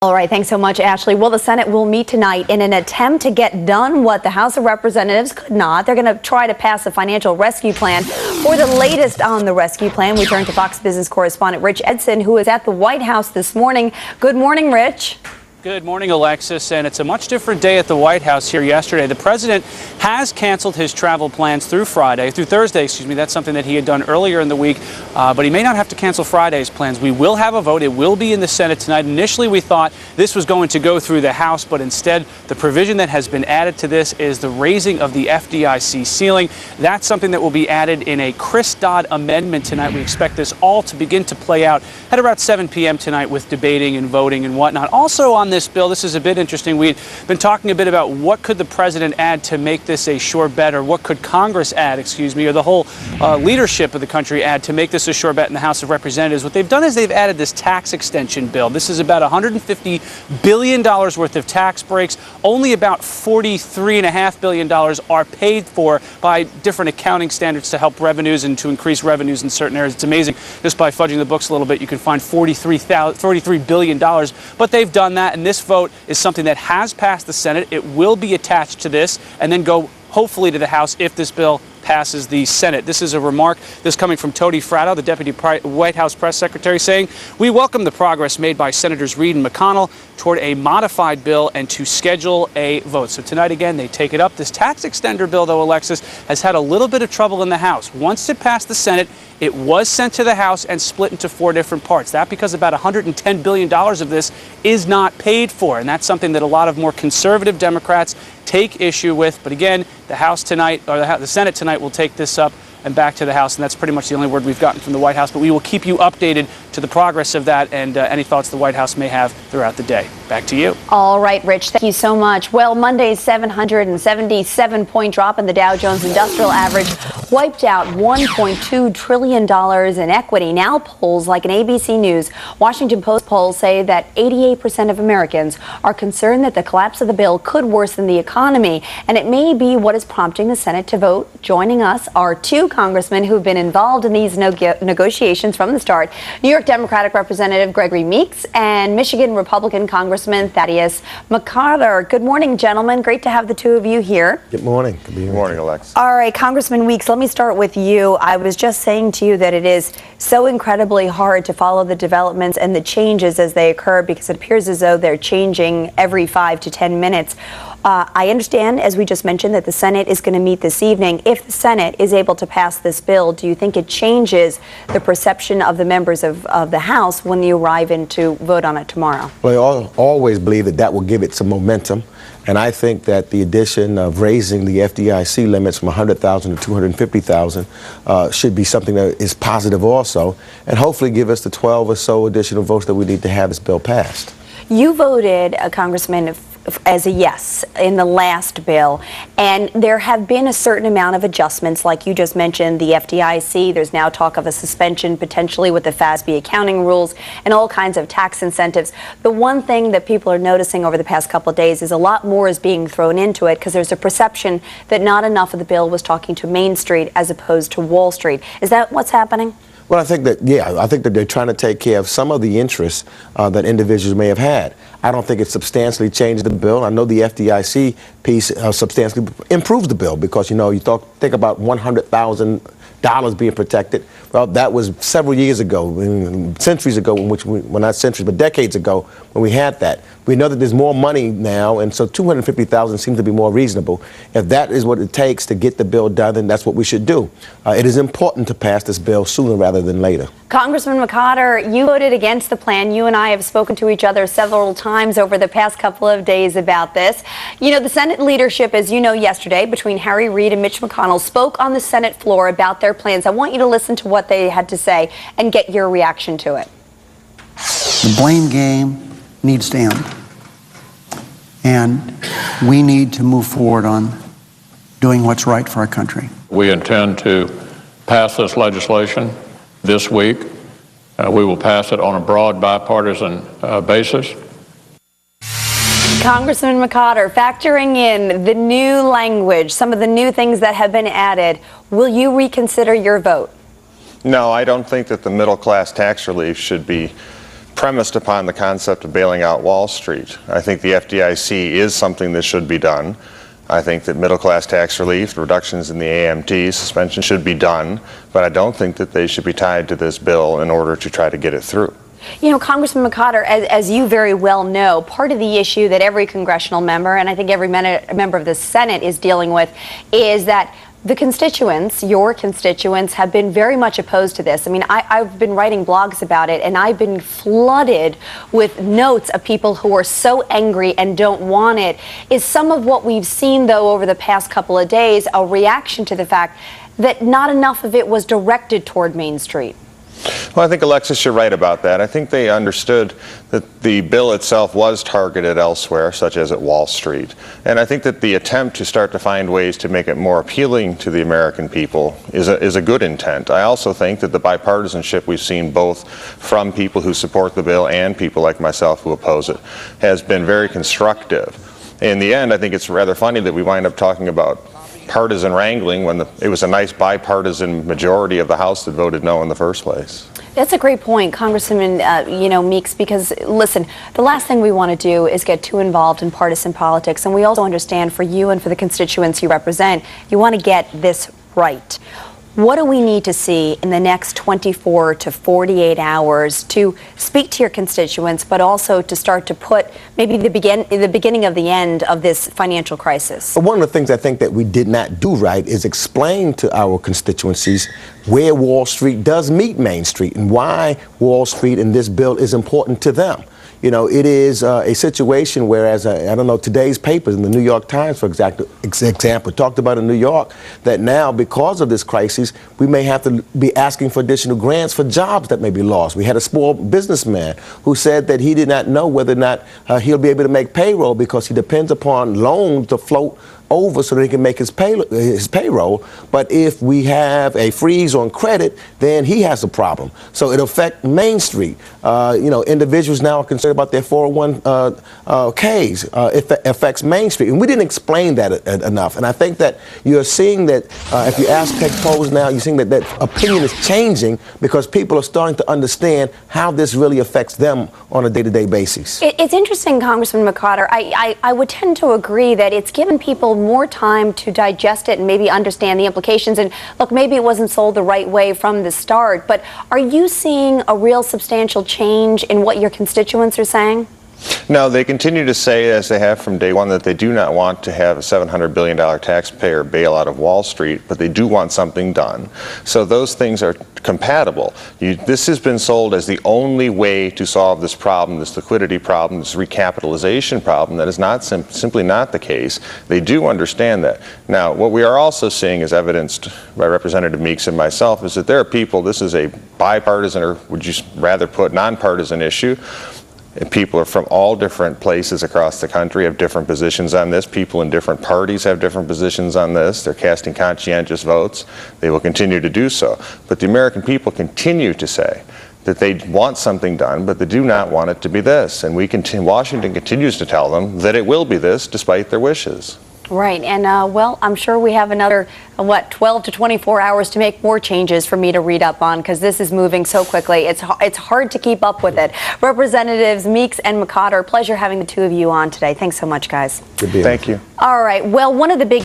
All right, thanks so much, Ashley. Well, the Senate will meet tonight in an attempt to get done what the House of Representatives could not. They're going to try to pass a financial rescue plan. For the latest on the rescue plan, we turn to Fox Business correspondent Rich Edson, who is at the White House this morning. Good morning, Rich. Good morning, Alexis, and it's a much different day at the White House here yesterday. The president has canceled his travel plans through Thursday, That's something that he had done earlier in the week, but he may not have to cancel Friday's plans. We will have a vote. It will be in the Senate tonight. Initially, we thought this was going to go through the House, but instead, the provision that has been added to this is the raising of the FDIC ceiling. That's something that will be added in a Chris Dodd amendment tonight. We expect this all to begin to play out at about 7 p.m. tonight with debating and voting and whatnot. Also on this bill, this is a bit interesting. We've been talking a bit about what could the president add to make this a sure bet, or what could Congress add, or the whole leadership of the country add to make this a sure bet in the House of Representatives. What they've done is they've added this tax extension bill. This is about $150 billion worth of tax breaks. Only about $43.5 billion are paid for by different accounting standards to help revenues and to increase revenues in certain areas. It's amazing. Just by fudging the books a little bit, you can find $43 billion. But they've done that, and this vote is something that has passed the Senate. It will be attached to this and then go hopefully to the House if this bill passes the Senate. This is a remark, this coming from Tony Fratto, the Deputy White House Press Secretary, saying, "We welcome the progress made by Senators Reid and McConnell toward a modified bill and to schedule a vote." So tonight, again, they take it up. This tax extender bill, though, Alexis, has had a little bit of trouble in the House. Once it passed the Senate, it was sent to the House and split into 4 different parts. That because about $110 billion of this is not paid for. And that's something that a lot of more conservative Democrats take issue with. But again, the House tonight, or the Senate tonight, will take this up and back to the House, and that's pretty much the only word we've gotten from the White House. But we will keep you updated to the progress of that and any thoughts the White House may have throughout the day. Back to you. All right, Rich, thank you so much. Well, Monday's 777-point drop in the Dow Jones Industrial Average wiped out $1.2 trillion in equity. Now polls like an ABC News, Washington Post polls say that 88% of Americans are concerned that the collapse of the bill could worsen the economy, and it may be what is prompting the Senate to vote. Joining us are 2 congressmen who've been involved in these negotiations from the start. New York Democratic Representative Gregory Meeks and Michigan Republican Congressman Thaddeus McCotter. Good morning, gentlemen. Great to have the 2 of you here. Good morning. Good morning, Alex. All right, Congressman Weeks, let me start with you. I was just saying to you that it is so incredibly hard to follow the developments and the changes as they occur, because it appears as though they're changing every 5 to 10 minutes. I understand, as we just mentioned, that the Senate is going to meet this evening. If the Senate is able to pass this bill, do you think it changes the perception of the members of the House when you arrive in to vote on it tomorrow? Well, I always believe that will give it some momentum. And I think that the addition of raising the FDIC limits from 100,000 to 250,000 should be something that is positive also, and hopefully give us the 12 or so additional votes that we need to have this bill passed. You voted, Congressman, as a yes in the last bill, and there have been a certain amount of adjustments, like you just mentioned, the FDIC. There's now talk of a suspension potentially with the FASB accounting rules and all kinds of tax incentives. The one thing that people are noticing over the past couple of days is a lot more is being thrown into it, because there's a perception that not enough of the bill was talking to Main Street as opposed to Wall Street. Is that what's happening? Well, I think that they're trying to take care of some of the interests that individuals may have had. I don't think it substantially changed the bill. I know the FDIC piece substantially improves the bill, because, you think about $100,000 being protected. Well, that was several years ago, centuries ago, not centuries, but decades ago, when we had that. We know that there's more money now, and so $250,000 seems to be more reasonable. If that is what it takes to get the bill done, then that's what we should do. It is important to pass this bill sooner rather than later. Congressman McCotter, you voted against the plan. You and I have spoken to each other several times over the past couple of days about this. The Senate leadership, as you know, yesterday, between Harry Reid and Mitch McConnell, spoke on the Senate floor about their plans. I want you to listen to what they had to say and get your reaction to it. The blame game needs to end, and we need to move forward on doing what's right for our country. We intend to pass this legislation this week. We will pass it on a broad bipartisan basis. Congressman McCotter, factoring in the new language, some of the new things that have been added, will you reconsider your vote? No, I don't think that the middle class tax relief should be premised upon the concept of bailing out Wall Street. I think the FDIC is something that should be done. I think that middle-class tax relief, reductions in the AMT, suspension should be done, but I don't think that they should be tied to this bill in order to try to get it through. You know, Congressman McCotter, as you very well know, part of the issue that every congressional member, and I think every member of the Senate is dealing with, is that the constituents, your constituents, have been very much opposed to this. I mean, I've been writing blogs about it, and I've been flooded with notes of people who are so angry and don't want it. Is some of what we've seen, though, over the past couple of days a reaction to the fact that not enough of it was directed toward Main Street? Well, I think Alexis, you're right about that. I think they understood that the bill itself was targeted elsewhere, such as at Wall Street. And I think that the attempt to start to find ways to make it more appealing to the American people is a good intent. I also think that the bipartisanship we've seen both from people who support the bill and people like myself who oppose it has been very constructive. In the end, I think it's rather funny that we wind up talking about partisan wrangling when it was a nice bipartisan majority of the House that voted no in the first place. That's a great point, Congressman Meeks, because, listen, the last thing we want to do is get too involved in partisan politics, and we also understand for you and for the constituents you represent, you want to get this right. What do we need to see in the next 24 to 48 hours to speak to your constituents, but also to start to put maybe the beginning of the end of this financial crisis? One of the things I think that we did not do right is explain to our constituencies where Wall Street does meet Main Street and why Wall Street in this bill is important to them. You know, it is a situation whereas, I don't know, today's papers in the New York Times, for example, talked about in New York that now, because of this crisis, we may have to be asking for additional grants for jobs that may be lost. We had a small businessman who said that he did not know whether or not he'll be able to make payroll because he depends upon loans to float over so that he can make his payroll. But if we have a freeze on credit, then he has a problem. So it'll affect Main Street. You know, individuals now are concerned about their 401ks. It affects Main Street. And we didn't explain that enough. And I think that you're seeing that if you ask tech polls now, you're seeing that opinion is changing because people are starting to understand how this really affects them on a day-to-day basis. It's interesting, Congressman McCotter. I would tend to agree that it's given people more time to digest it and maybe understand the implications. And look, maybe it wasn't sold the right way from the start, but are you seeing a real substantial change in what your constituents are saying? No, they continue to say, as they have from day one, that they do not want to have a $700 billion taxpayer bailout of Wall Street, but they do want something done. So those things are compatible. This has been sold as the only way to solve this problem, this liquidity problem, this recapitalization problem. That is not simply not the case. They do understand that. Now, what we are also seeing, as evidenced by Representative Meeks and myself, is that there are people, this is a bipartisan, or would you rather put nonpartisan issue. And people are from all different places across the country, have different positions on this. People in different parties have different positions on this. They're casting conscientious votes. They will continue to do so. But the American people continue to say that they want something done, but they do not want it to be this. And Washington continues to tell them that it will be this despite their wishes. Right, and well, I'm sure we have another, 12 to 24 hours to make more changes for me to read up on, because this is moving so quickly. It's hard to keep up with it. Representatives Meeks and McCotter, pleasure having the two of you on today. Thanks so much, guys. Good being. Thank you. All right, well, one of the big